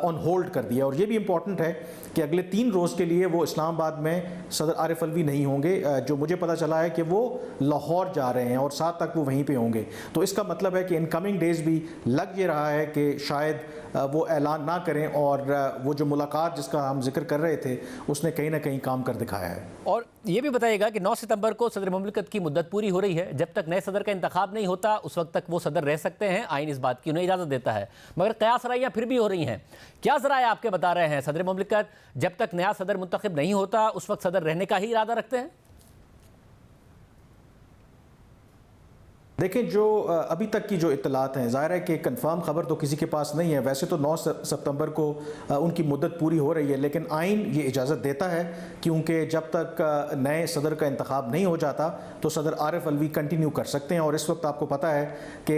ऑन होल्ड कर दिया। और ये भी इम्पॉर्टेंट है कि अगले 3 रोज़ के लिए वो इस्लामाबाद में सदर आरिफ अलवी नहीं होंगे। जो मुझे पता चला है कि वो लाहौर जा रहे हैं और 7 तक वो वहीं पे होंगे। तो इसका मतलब है कि इन कमिंग डेज़ भी लग ये रहा है कि शायद वो ऐलान ना करें और वो जो मुलाकात जिसका हम जिक्र कर रहे थे उसने कहीं ना कहीं काम कर दिखाया है। और ये भी बताइएगा कि 9 सितंबर को सदर मुमलिकत की मुद्दत पूरी हो रही है। जब तक नए सदर का इंतखाब नहीं होता उस वक्त तक वो सदर रह सकते हैं, आइन इस बात की उन्हें इजाज़त देता है, मगर कयास राइयाँ फिर भी हो रही हैं। क्या ज़राए आपके बता रहे हैं सदर मुमलिकत जब तक नया सदर मुंतखब नहीं होता उस वक्त सदर रहने का ही इरादा रखते हैं? देखें, जो अभी तक की जो इत्तलात हैं, ज़ाहिर है कि कंफर्म ख़बर तो किसी के पास नहीं है। वैसे तो 9 सितंबर को उनकी मुद्दत पूरी हो रही है, लेकिन आइन ये इजाज़त देता है क्योंकि जब तक नए सदर का इंतखाब नहीं हो जाता तो सदर आरिफ अलवी कंटिन्यू कर सकते हैं। और इस वक्त आपको पता है कि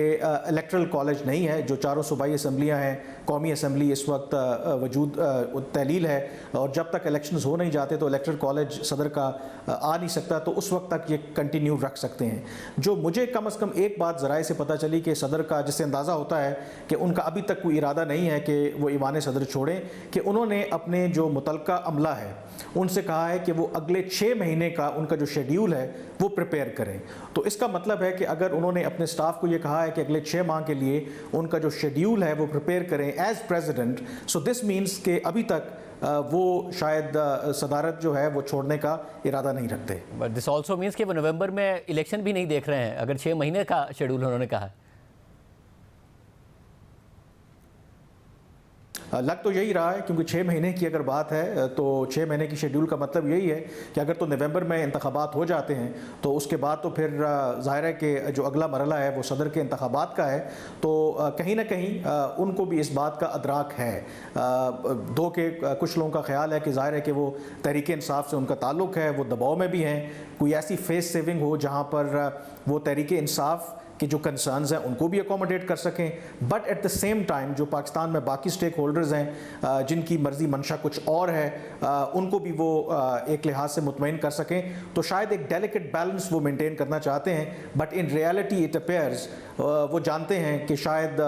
इलेक्ट्रल कॉलेज नहीं है, जो चारों सूबाई असम्बलियाँ हैं, कौमी असम्बली इस वक्त वजूद तहलील है, और जब तक इलेक्शंस हो नहीं जाते तो इलेक्ट्रल कॉलेज सदर का आ नहीं सकता, तो उस वक्त तक ये कंटिन्यू रख सकते हैं। जो मुझे कम अज़ कम एक बात ज़राए से पता चली कि सदर का, जिससे अंदाज़ा होता है कि उनका अभी तक कोई इरादा नहीं है कि वो ईवान सदर छोड़ें, कि उन्होंने अपने जो मुतलका अमला है उनसे कहा है कि वो अगले 6 महीने का उनका जो शेड्यूल है वो प्रिपेयर करें। तो इसका मतलब है कि अगर उन्होंने अपने स्टाफ को ये कहा है कि अगले 6 माह के लिए उनका जो शेड्यूल है वो प्रिपेयर करें as president, so this means कि अभी तक वो शायद सदारत जो है वो छोड़ने का इरादा नहीं रखते। बट दिस ऑल्सो मीन्स कि वो नवंबर में इलेक्शन भी नहीं देख रहे हैं, अगर 6 महीने का शेड्यूल उन्होंने कहा। लग तो यही रहा है, क्योंकि 6 महीने की अगर बात है तो 6 महीने की शेड्यूल का मतलब यही है कि अगर तो नवंबर में इंतखाबात हो जाते हैं तो उसके बाद तो फिर ज़ाहिर है कि जो अगला मरहला है वो सदर के इंतखाबात का है। तो कहीं ना कहीं उनको भी इस बात का अदराक है। दो के कुछ लोगों का ख्याल है कि ज़ाहिर है कि वो तहरीक इंसाफ से उनका ताल्लुक़ है, वो दबाव में भी हैं, कोई ऐसी फेस सेविंग हो जहाँ पर वो तहरीक इंसाफ कि जो कंसर्न्स हैं उनको भी अकोमोडेट कर सकें, but at the same time जो पाकिस्तान में बाकी स्टेक होल्डर्स हैं जिनकी मर्जी मंशा कुछ और है उनको भी वो एक लिहाज से मुतमईन कर सकें। तो शायद एक डेलिकेट बैलेंस वो मेंटेन करना चाहते हैं, but in reality it appears वो जानते हैं कि शायद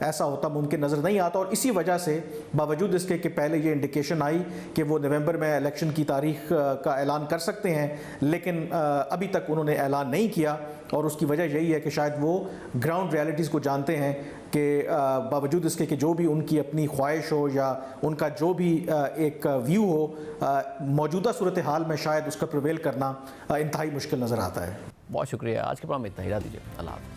ऐसा होता मुमकिन नज़र नहीं आता। और इसी वजह से बावजूद इसके कि पहले ये इंडिकेशन आई कि वो नवंबर में इलेक्शन की तारीख का ऐलान कर सकते हैं, लेकिन अभी तक उन्होंने ऐलान नहीं किया। और उसकी वजह यही है कि शायद वो ग्राउंड रियलिटीज़ को जानते हैं कि बावजूद इसके कि जो भी उनकी अपनी ख्वाहिश हो या उनका जो भी एक व्यू हो, मौजूदा सूरत हाल में शायद उसका प्रिवेल करना इंतहाई मुश्किल नज़र आता है। बहुत शुक्रिया। आज के प्रोग्राम में इतना ही, रह दीजिए। अल्लाह हाफ़िज़।